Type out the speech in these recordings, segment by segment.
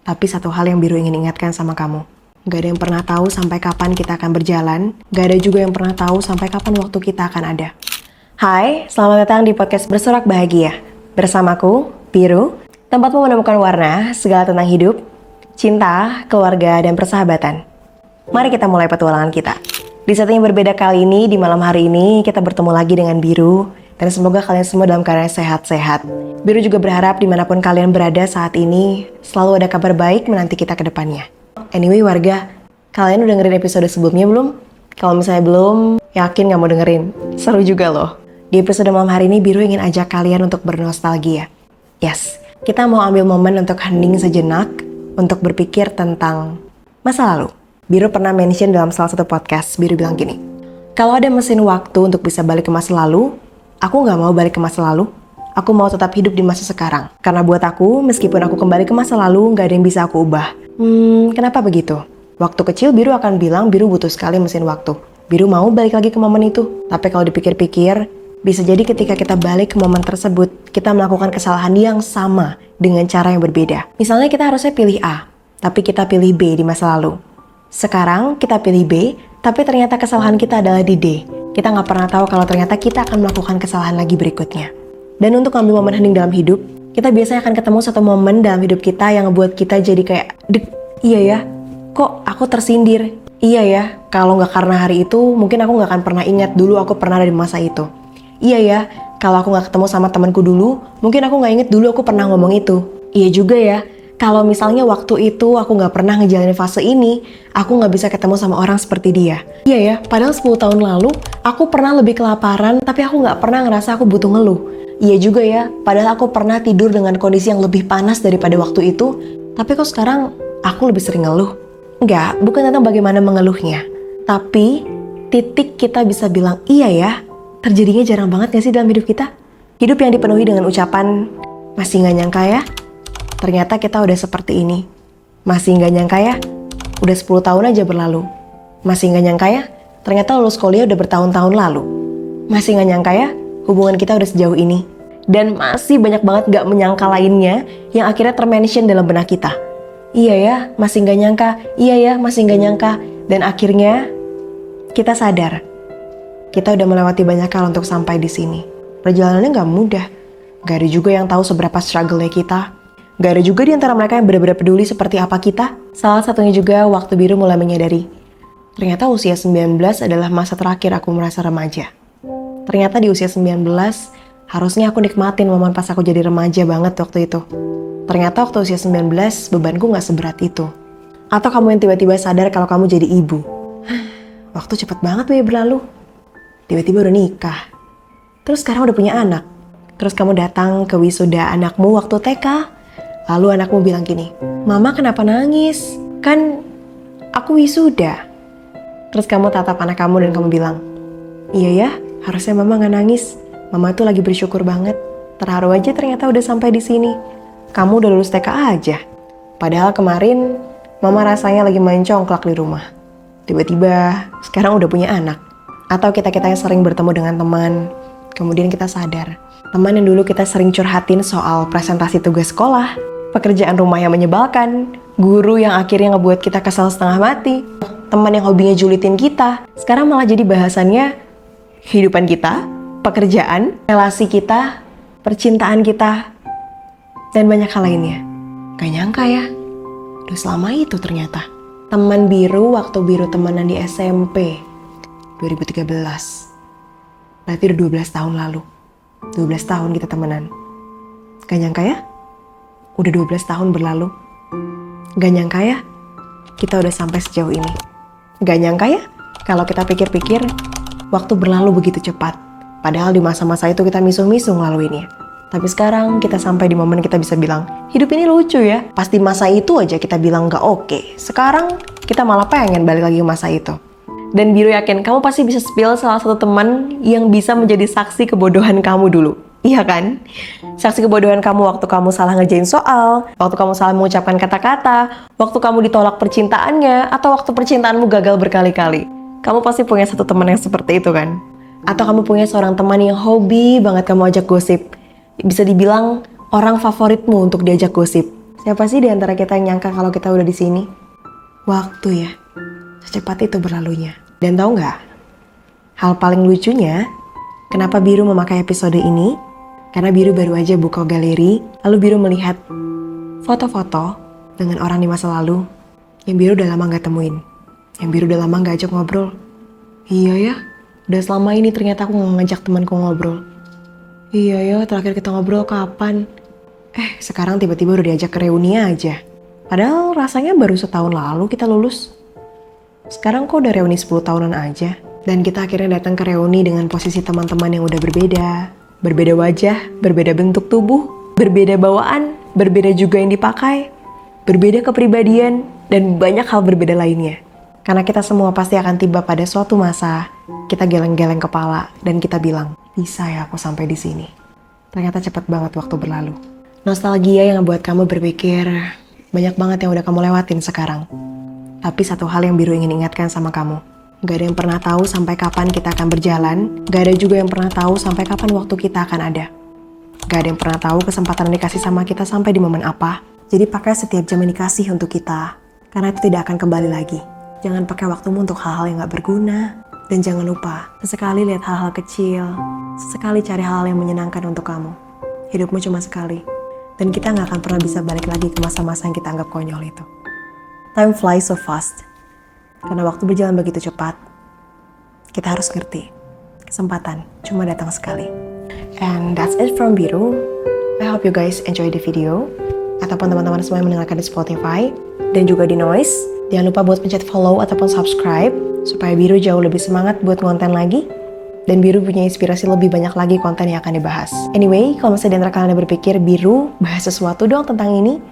Tapi satu hal yang Biru ingin ingatkan sama kamu. Gak ada yang pernah tahu sampai kapan kita akan berjalan. Gak ada juga yang pernah tahu sampai kapan waktu kita akan ada. Hai, selamat datang di podcast Bersorak Bahagia. Bersamaku, Biru. Tempatmu menemukan warna, segala tentang hidup, cinta, keluarga, dan persahabatan. Mari kita mulai petualangan kita. Di setting yang berbeda kali ini, di malam hari ini, kita bertemu lagi dengan Biru. Dan semoga kalian semua dalam keadaan sehat-sehat. Biru juga berharap dimanapun kalian berada saat ini, selalu ada kabar baik menanti kita ke depannya. Anyway warga, kalian udah dengerin episode sebelumnya belum? Kalau misalnya belum, yakin gak mau dengerin. Seru juga loh. Di episode malam hari ini, Biru ingin ajak kalian untuk bernostalgia. Yes, kita mau ambil momen untuk hening sejenak, untuk berpikir tentang masa lalu. Biru pernah mention dalam salah satu podcast, Biru bilang gini, kalau ada mesin waktu untuk bisa balik ke masa lalu, aku gak mau balik ke masa lalu. Aku mau tetap hidup di masa sekarang. Karena buat aku, meskipun aku kembali ke masa lalu, gak ada yang bisa aku ubah. Kenapa begitu? Waktu kecil Biru akan bilang Biru butuh sekali mesin waktu. Biru mau balik lagi ke momen itu. Tapi kalau dipikir-pikir, bisa jadi ketika kita balik ke momen tersebut, kita melakukan kesalahan yang sama dengan cara yang berbeda. Misalnya kita harusnya pilih A, tapi kita pilih B di masa lalu. Sekarang kita pilih B, tapi ternyata kesalahan kita adalah di D. Kita nggak pernah tahu kalau ternyata kita akan melakukan kesalahan lagi berikutnya. Dan untuk ambil momen hening dalam hidup, kita biasanya akan ketemu satu momen dalam hidup kita yang ngebuat kita jadi kayak, iya ya, kok aku tersindir? Iya ya, kalau nggak karena hari itu, mungkin aku nggak akan pernah ingat dulu aku pernah ada di masa itu. Iya ya, kalau aku nggak ketemu sama temanku dulu, mungkin aku nggak inget dulu aku pernah ngomong itu. Iya juga ya, kalau misalnya waktu itu aku nggak pernah ngejalanin fase ini, aku nggak bisa ketemu sama orang seperti dia. Iya ya, padahal 10 tahun lalu, aku pernah lebih kelaparan, tapi aku nggak pernah ngerasa aku butuh ngeluh. Iya juga ya, padahal aku pernah tidur dengan kondisi yang lebih panas daripada waktu itu, tapi kok sekarang aku lebih sering ngeluh. Enggak, bukan tentang bagaimana mengeluhnya, tapi titik kita bisa bilang iya ya, terjadinya jarang banget gak sih dalam hidup kita? Hidup yang dipenuhi dengan ucapan, masih gak nyangka ya, ternyata kita udah seperti ini. Masih gak nyangka ya, udah 10 tahun aja berlalu. Masih gak nyangka ya, ternyata lulus kuliah udah bertahun-tahun lalu. Masih gak nyangka ya, hubungan kita udah sejauh ini. Dan masih banyak banget gak menyangka lainnya yang akhirnya termention dalam benak kita. Iya ya, masih gak nyangka. Iya ya, masih gak nyangka. Dan akhirnya kita sadar. Kita udah melewati banyak hal untuk sampai di sini. Perjalanannya gak mudah. Gak ada juga yang tahu seberapa struggle-nya kita. Gak ada juga di antara mereka yang benar-benar peduli seperti apa kita. Salah satunya juga waktu Biru mulai menyadari. Ternyata usia 19 adalah masa terakhir aku merasa remaja. Ternyata di usia 19, harusnya aku nikmatin momen pas aku jadi remaja banget waktu itu. Ternyata waktu usia 19, bebanku gak seberat itu. Atau kamu yang tiba-tiba sadar kalau kamu jadi ibu. Waktu cepet banget ya berlalu. Tiba-tiba udah nikah. Terus sekarang udah punya anak. Terus kamu datang ke wisuda anakmu waktu TK. Lalu anakmu bilang gini, Mama kenapa nangis? Kan aku wisuda. Terus kamu tatap anak kamu dan kamu bilang, iya ya, harusnya Mama gak nangis. Mama tuh lagi bersyukur banget. Terharu aja ternyata udah sampai di sini. Kamu udah lulus TK aja. Padahal kemarin Mama rasanya lagi main congklak di rumah. Tiba-tiba sekarang udah punya anak. Atau kita-kita yang sering bertemu dengan teman, kemudian kita sadar. Teman yang dulu kita sering curhatin soal presentasi tugas sekolah, pekerjaan rumah yang menyebalkan, guru yang akhirnya ngebuat kita kesal setengah mati, teman yang hobinya julitin kita, sekarang malah jadi bahasannya kehidupan kita, pekerjaan, relasi kita, percintaan kita, dan banyak hal lainnya. Gak nyangka ya, udah selama itu ternyata. Teman Biru waktu Biru temenan di SMP 2013. Berarti udah 12 tahun lalu. 12 tahun kita temenan. Gak nyangka ya, udah 12 tahun berlalu. Gak nyangka ya, kita udah sampai sejauh ini. Gak nyangka ya, kalau kita pikir-pikir, waktu berlalu begitu cepat. Padahal di masa-masa itu kita misuh-misuh ngelaluinnya. Tapi sekarang kita sampai di momen kita bisa bilang, hidup ini lucu ya. Pas di masa itu aja kita bilang gak oke. Sekarang kita malah pengen balik lagi ke masa itu. Dan Biru yakin kamu pasti bisa spill salah satu teman yang bisa menjadi saksi kebodohan kamu dulu. Iya kan? Saksi kebodohan kamu waktu kamu salah ngerjain soal, waktu kamu salah mengucapkan kata-kata, waktu kamu ditolak percintaannya, atau waktu percintaanmu gagal berkali-kali. Kamu pasti punya satu teman yang seperti itu kan? Atau kamu punya seorang teman yang hobi banget kamu ajak gosip. Bisa dibilang orang favoritmu untuk diajak gosip. Siapa sih di antara kita yang nyangka kalau kita udah di sini? Waktu ya, secepat itu berlalunya. Dan tahu nggak? Hal paling lucunya, kenapa Biru memakai episode ini? Karena Biru baru aja buka galeri, lalu Biru melihat foto-foto dengan orang di masa lalu yang Biru udah lama nggak temuin, yang Biru udah lama nggak ajak ngobrol. Iya ya, udah selama ini ternyata aku nggak ngajak temanku ngobrol. Iya ya, terakhir kita ngobrol kapan? Sekarang tiba-tiba udah diajak ke reuni aja. Padahal rasanya baru setahun lalu kita lulus. Sekarang kok udah reuni 10 tahunan aja. Dan kita akhirnya datang ke reuni dengan posisi teman-teman yang udah berbeda. Berbeda wajah, berbeda bentuk tubuh, berbeda bawaan, berbeda juga yang dipakai, berbeda kepribadian, dan banyak hal berbeda lainnya. Karena kita semua pasti akan tiba pada suatu masa, kita geleng-geleng kepala, dan kita bilang, bisa ya aku sampai di sini. Ternyata cepat banget waktu berlalu. Nostalgia yang membuat kamu berpikir, banyak banget yang udah kamu lewatin sekarang. Tapi satu hal yang Biru ingin ingatkan sama kamu. Gak ada yang pernah tahu sampai kapan kita akan berjalan. Gak ada juga yang pernah tahu sampai kapan waktu kita akan ada. Gak ada yang pernah tahu kesempatan yang dikasih sama kita sampai di momen apa. Jadi pakai setiap jam yang dikasih untuk kita. Karena itu tidak akan kembali lagi. Jangan pakai waktumu untuk hal-hal yang gak berguna. Dan jangan lupa, sesekali lihat hal-hal kecil. Sesekali cari hal-hal yang menyenangkan untuk kamu. Hidupmu cuma sekali. Dan kita gak akan pernah bisa balik lagi ke masa-masa yang kita anggap konyol itu. Time flies so fast. Karena waktu berjalan begitu cepat. Kita harus ngerti, kesempatan cuma datang sekali. And that's it from Biru. I hope you guys enjoy the video. Ataupun teman-teman semua yang mendengarkan di Spotify. Dan juga di Noise. Jangan lupa buat pencet follow ataupun subscribe. Supaya Biru jauh lebih semangat buat konten lagi. Dan Biru punya inspirasi lebih banyak lagi konten yang akan dibahas. Anyway, kalau misalnya di antara kalian berpikir Biru bahas sesuatu dong tentang ini,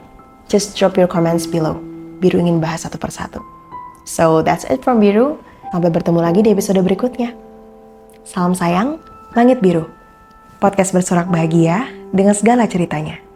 just drop your comments below. Biru ingin bahas satu persatu. So that's it from Biru. Sampai bertemu lagi di episode berikutnya. Salam sayang, Langit Biru. Podcast bersorak bahagia dengan segala ceritanya.